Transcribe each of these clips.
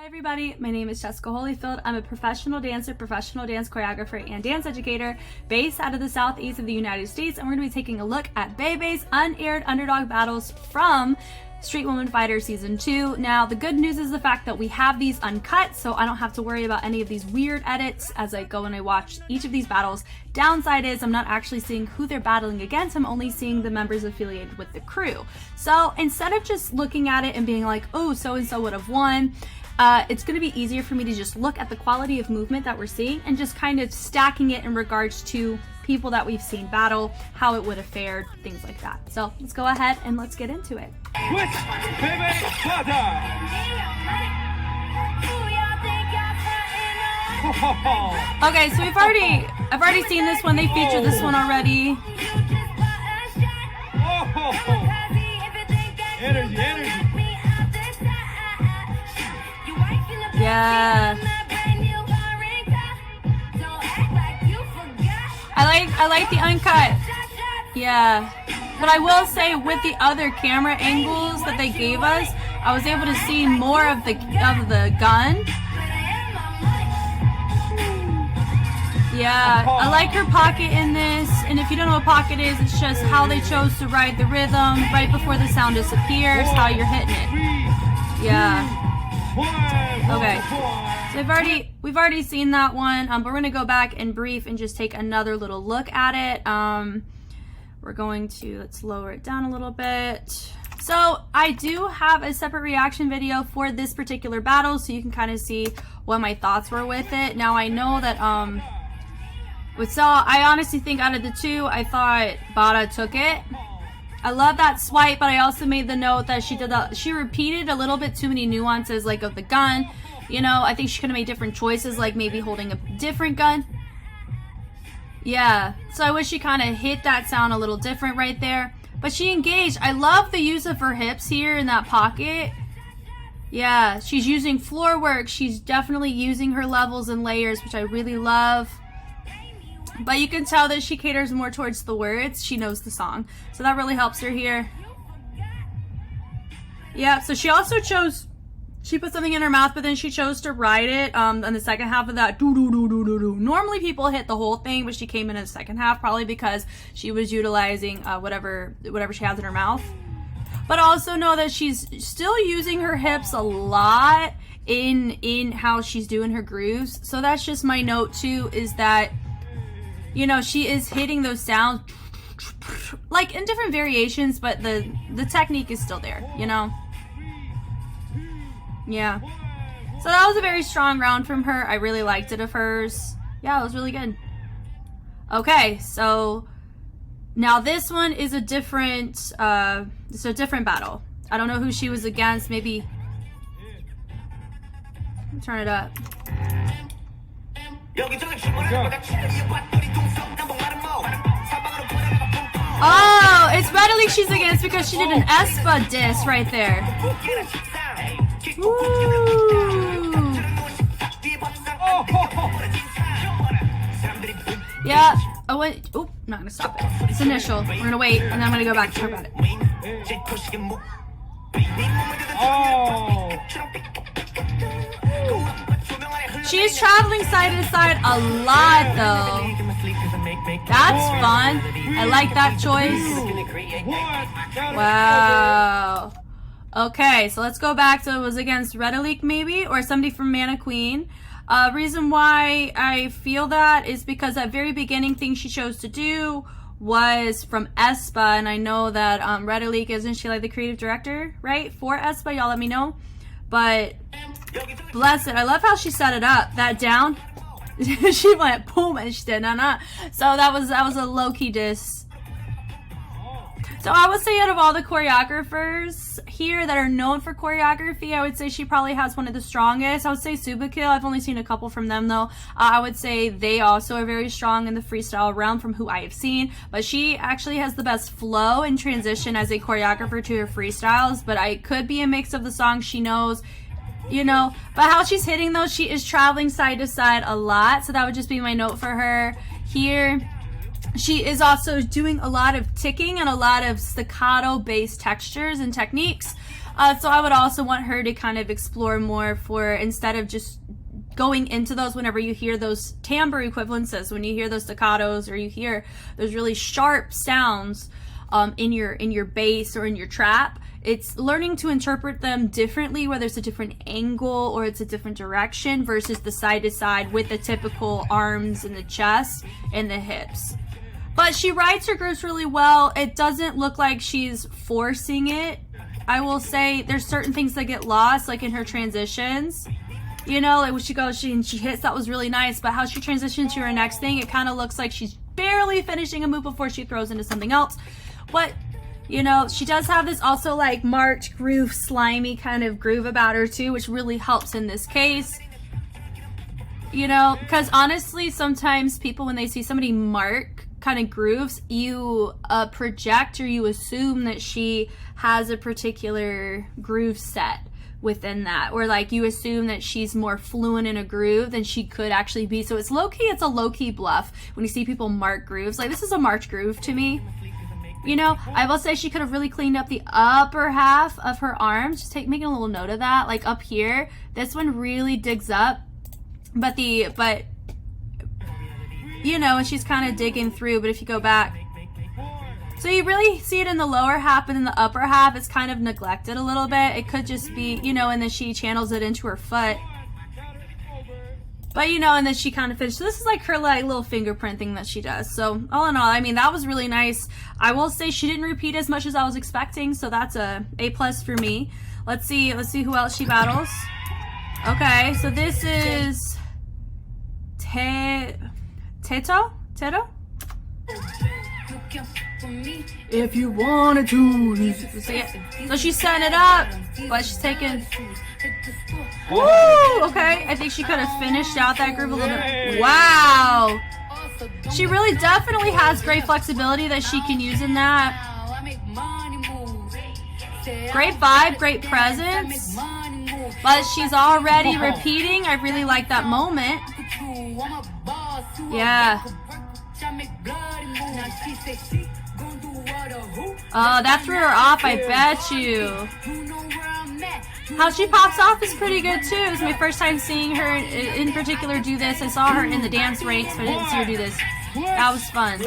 Everybody, my name is Jessica Holyfield. I'm a professional dancer, professional dance choreographer, and dance educator based out of the southeast of the United States, and we're going to be taking a look at Bebe's unaired underdog battles from Street Woman Fighter Season 2. Now, the good news is the fact that we have these uncut, so I don't have to worry about any of these weird edits as I go and I watch each of these battles. Downside is I'm not actually seeing who they're battling against, I'm only seeing the members affiliated with the crew. So instead of just looking at it and being like, oh, so-and-so would have won, it's going to be easier for me to just look at the quality of movement that we're seeing and just kind of stacking it in regards to people that we've seen battle, how it would have fared, things like that. So let's go ahead and let's get into it. Okay, so I've already seen this one. They featured this one already. Energy. Yeah. I like the uncut. Yeah. But I will say with the other camera angles that they gave us, I was able to see more of the gun. Yeah, I like her pocket in this, and if you don't know what pocket is, it's just how they chose to ride the rhythm right before the sound disappears, how you're hitting it. Yeah. Okay, so we've already seen that one, but we're gonna go back and brief and just take another little look at it. We're going to, let's lower it down a little bit. So I do have a separate reaction video for this particular battle, so you can kind of see what my thoughts were with it. Now I know that I honestly think out of the two, I thought Bada took it. I love that swipe, but I also made the note that she repeated a little bit too many nuances, like of the gun. You know, I think she could have made different choices, like maybe holding a different gun. Yeah, so I wish she kind of hit that sound a little different right there. But she engaged. I love the use of her hips here in that pocket. Yeah, she's using floor work. She's definitely using her levels and layers, which I really love. But you can tell that she caters more towards the words. She knows the song. So that really helps her here. Yeah, so she also she put something in her mouth, but then she chose to ride it on the second half of that. Do-do-do-do-do-do. Normally people hit the whole thing, but she came in the second half, probably because she was utilizing whatever she has in her mouth. But also know that she's still using her hips a lot in how she's doing her grooves. So that's just my note too, is that, you know, she is hitting those sounds like in different variations, but the technique is still there, you know? Yeah. So that was a very strong round from her. I really liked it of hers. Yeah, it was really good. Okay, so now this one is a different battle. I don't know who she was against. Maybe turn it up. Oh, it's readily she's against because she did an Espa diss right there. Woo. Yeah, I went. Oop, not gonna stop it. It's initial. We're gonna wait, and then I'm gonna go back and talk about it. Oh. She's traveling side to side a lot, though. That's fun. I like that choice. Wow. Okay, so let's go back to it was against Redalik maybe, or somebody from Mana Queen. Reason why I feel that is because that very beginning thing she chose to do was from Espa, and I know that Redalik, isn't she like the creative director, right, for Espa? Y'all let me know. But bless it, I love how she set it up. That down, she went boom and she did nah. So that was a low-key diss. So I would say out of all the choreographers here that are known for choreography, I would say she probably has one of the strongest. I would say Subakil. I've only seen a couple from them though. I would say they also are very strong in the freestyle realm from who I have seen. But she actually has the best flow and transition as a choreographer to her freestyles. But I could be a mix of the songs she knows, you know. But how she's hitting those, she is traveling side to side a lot. So that would just be my note for her here. She is also doing a lot of ticking and a lot of staccato based textures and techniques. So I would also want her to kind of explore more for, instead of just going into those whenever you hear those timbre equivalences, when you hear those staccatos or you hear those really sharp sounds in your bass or in your trap, it's learning to interpret them differently, whether it's a different angle or it's a different direction versus the side to side with the typical arms and the chest and the hips. But she writes her grooves really well. It doesn't look like she's forcing it. I will say there's certain things that get lost, like in her transitions. You know, like when she goes, she hits, that was really nice. But how she transitions to her next thing, it kind of looks like she's barely finishing a move before she throws into something else. But, you know, she does have this also like marked groove, slimy kind of groove about her too, which really helps in this case. You know, because honestly, sometimes people, when they see somebody mark kind of grooves, you project or you assume that she has a particular groove set within that, or like you assume that she's more fluent in a groove than she could actually be. So it's low-key, it's a low-key bluff when you see people mark grooves. Like, this is a marked groove to me. You know, I will say she could have really cleaned up the upper half of her arms. Just making a little note of that. Like up here, this one really digs up, but you know, and she's kind of digging through. But if you go back, so you really see it in the lower half, but in the upper half, it's kind of neglected a little bit. It could just be, you know, and then she channels it into her foot. But, you know, and then she kind of finished. So this is like her like little fingerprint thing that she does. So all in all, I mean, that was really nice. I will say she didn't repeat as much as I was expecting. So that's a A+ for me. Let's see who else she battles. Okay, so this is Teto? If you wanted to. So, yeah. So she's setting it up, but she's taking. Woo! Okay, I think she could have finished out that groove a little bit. Wow! She really definitely has great flexibility that she can use in that. Great vibe, great presence. But she's already repeating. I really like that moment. Yeah. Oh, that threw her off, I bet you. How she pops off is pretty good too. It was my first time seeing her in particular do this. I saw her in the dance breaks, but I didn't see her do this. That was fun.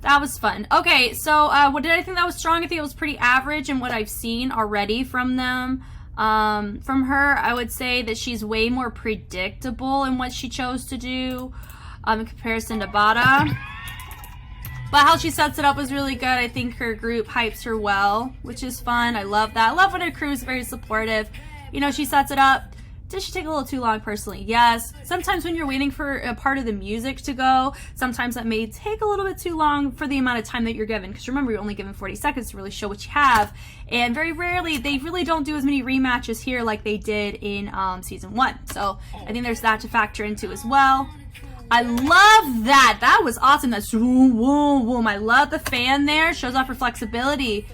That was fun. Okay, so what did I think that was strong? I think it was pretty average in what I've seen already from them. From her, I would say that she's way more predictable in what she chose to do in comparison to Bada. But how she sets it up was really good. I think her group hypes her well, which is fun. I love that. I love when her crew is very supportive. You know, she sets it up. Did she take a little too long personally? Yes. Sometimes when you're waiting for a part of the music to go, sometimes that may take a little bit too long for the amount of time that you're given. Because remember, you're only given 40 seconds to really show what you have. And very rarely, they really don't do as many rematches here like they did in season 1. So I think there's that to factor into as well. I love that. That was awesome. That's boom, boom, boom. I love the fan there. Shows off her flexibility.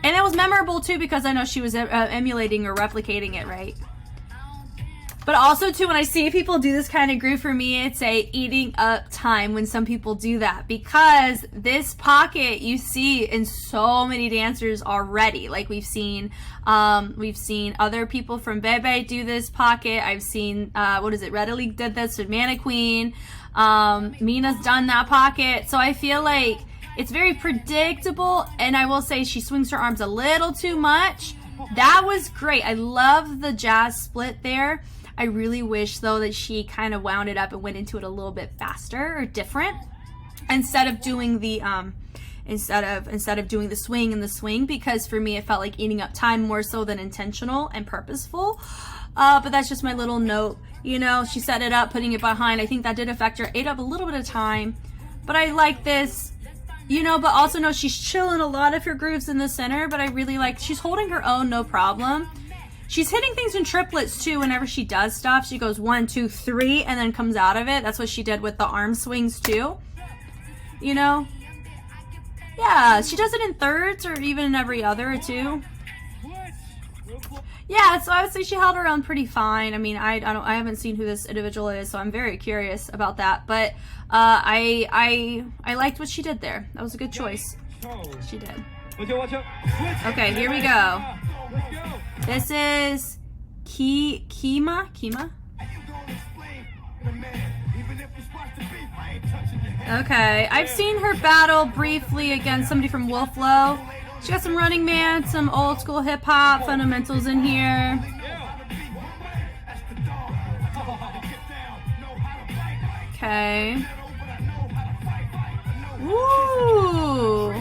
And it was memorable too because I know she was emulating or replicating it, right? But also too, when I see people do this kind of groove, for me, it's a eating up time when some people do that, because this pocket you see in so many dancers already. Like we've seen other people from Bebe do this pocket. I've seen, Readily did this with Mana Queen. Mina's done that pocket. So I feel like it's very predictable, and I will say she swings her arms a little too much. That was great. I love the jazz split there. I really wish though that she kind of wound it up and went into it a little bit faster or different, instead of doing the instead of doing the swing and the swing, because for me it felt like eating up time more so than intentional and purposeful. But that's just my little note. You know, she set it up, putting it behind. I think that did affect her. Ate up a little bit of time, but I like this. You know, but also know she's chilling a lot of her grooves in the center, but I really like, she's holding her own, no problem. She's hitting things in triplets too whenever she does stuff. She goes 1, 2, 3 and then comes out of it. That's what she did with the arm swings too. You know? Yeah, she does it in thirds or even in every other or two. Yeah, so I would say she held her own pretty fine. I mean, I haven't seen who this individual is, so I'm very curious about that. But I liked what she did there. That was a good choice. She did. Okay, here we go. Let's go. This is Kima. Okay, I've seen her battle briefly against somebody from Wolflow. She got some Running Man, some old school hip hop fundamentals in here. Okay. Woo!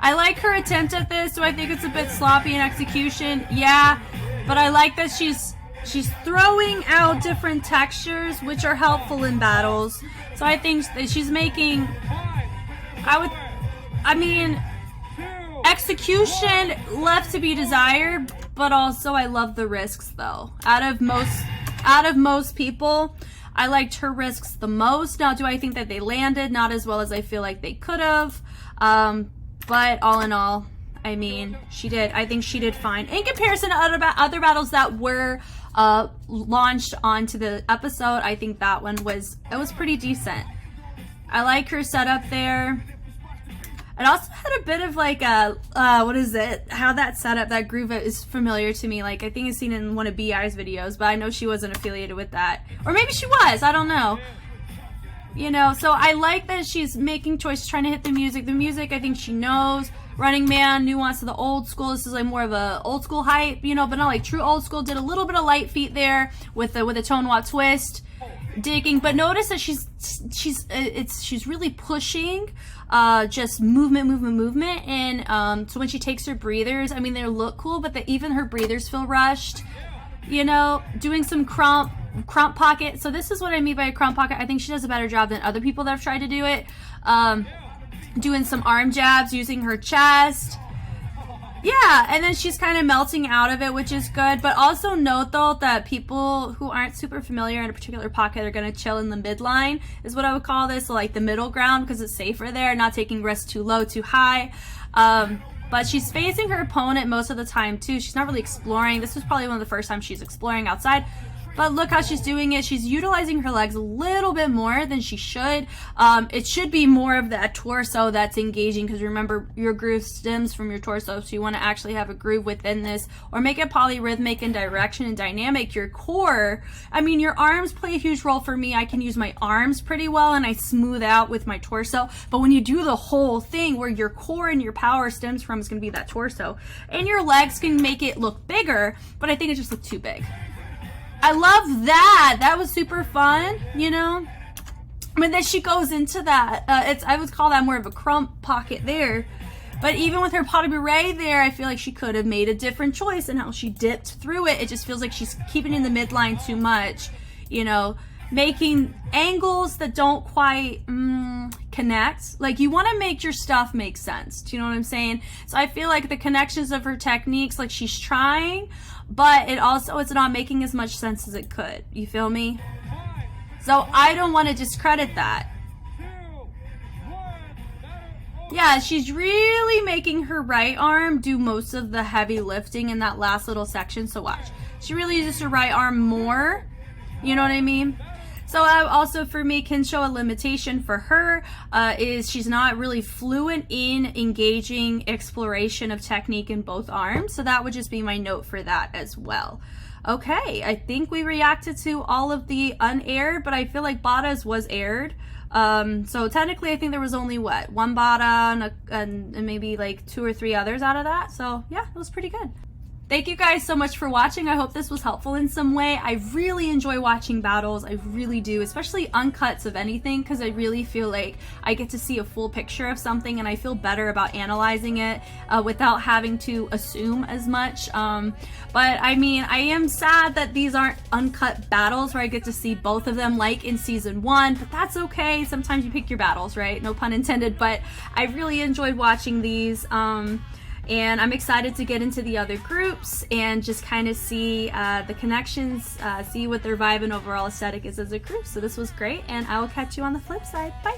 I like her attempt at this. Do I think it's a bit sloppy in execution? Yeah, but I like that she's throwing out different textures, which are helpful in battles. So I think that she's making, I mean, execution left to be desired, but also I love the risks though. Out of most people, I liked her risks the most. Now, do I think that they landed? Not as well as I feel like they could have. But all in all, I mean, I think she did fine. In comparison to other battles that were launched onto the episode, I think that one was pretty decent. I like her setup there. It also had a bit of like a, what is it? How that setup, that groove is familiar to me. Like, I think I've seen it in one of BI's videos, but I know she wasn't affiliated with that. Or maybe she was, I don't know. You know, so I like that she's making choices, trying to hit the music. The music, I think she knows. Running Man, nuance of the old school. This is like more of a old school hype, you know, but not like true old school. Did a little bit of light feet there with a tone walk twist. Digging, but notice that she's really pushing just movement, and so when she takes her breathers, I mean, they look cool, but even her breathers feel rushed, you know. Doing some crump pocket. So this is what I mean by a crump pocket. I think she does a better job than other people that have tried to do it. Doing some arm jabs, using her chest. Yeah, and then she's kind of melting out of it, which is good. But also note, though, that people who aren't super familiar in a particular pocket are going to chill in the midline, is what I would call this, so like the middle ground, because it's safer there, not taking risks too low, too high. But she's facing her opponent most of the time, too. She's not really exploring. This was probably one of the first times she's exploring outside. But look how she's doing it. She's utilizing her legs a little bit more than she should. It should be more of that torso that's engaging, because remember, your groove stems from your torso, so you want to actually have a groove within this, or make it polyrhythmic in direction and dynamic. Your core, I mean, your arms play a huge role for me. I can use my arms pretty well, and I smooth out with my torso. But when you do the whole thing, where your core and your power stems from is going to be that torso. And your legs can make it look bigger, but I think it just looked too big. I love that. That was super fun, you know. I mean, then she goes into that. I would call that more of a crump pocket there. But even with her pas de bourrée there, I feel like she could have made a different choice in how she dipped through it. It just feels like she's keeping in the midline too much, you know, making angles that don't quite connect. Like, you want to make your stuff make sense. Do you know what I'm saying? So I feel like the connections of her techniques, like, she's trying, but it's not making as much sense as it could. You feel me? So I don't want to discredit that. Yeah, she's really making her right arm do most of the heavy lifting in that last little section. So watch. She really uses her right arm more. You know what I mean? So also for me, can show a limitation for her is she's not really fluent in engaging exploration of technique in both arms. So that would just be my note for that as well. Okay, I think we reacted to all of the unaired, but I feel like Bada's was aired. So technically I think there was only one Bada and maybe like 2 or 3 others out of that. So yeah, it was pretty good. Thank you guys so much for watching. I hope this was helpful in some way. I really enjoy watching battles. I really do, especially uncuts of anything, because I really feel like I get to see a full picture of something, and I feel better about analyzing it without having to assume as much. But I mean, I am sad that these aren't uncut battles where I get to see both of them like in season 1, but that's okay. Sometimes you pick your battles, right? No pun intended, but I really enjoyed watching these. And I'm excited to get into the other groups and just kind of see the connections, see what their vibe and overall aesthetic is as a group. So this was great, and I will catch you on the flip side. Bye!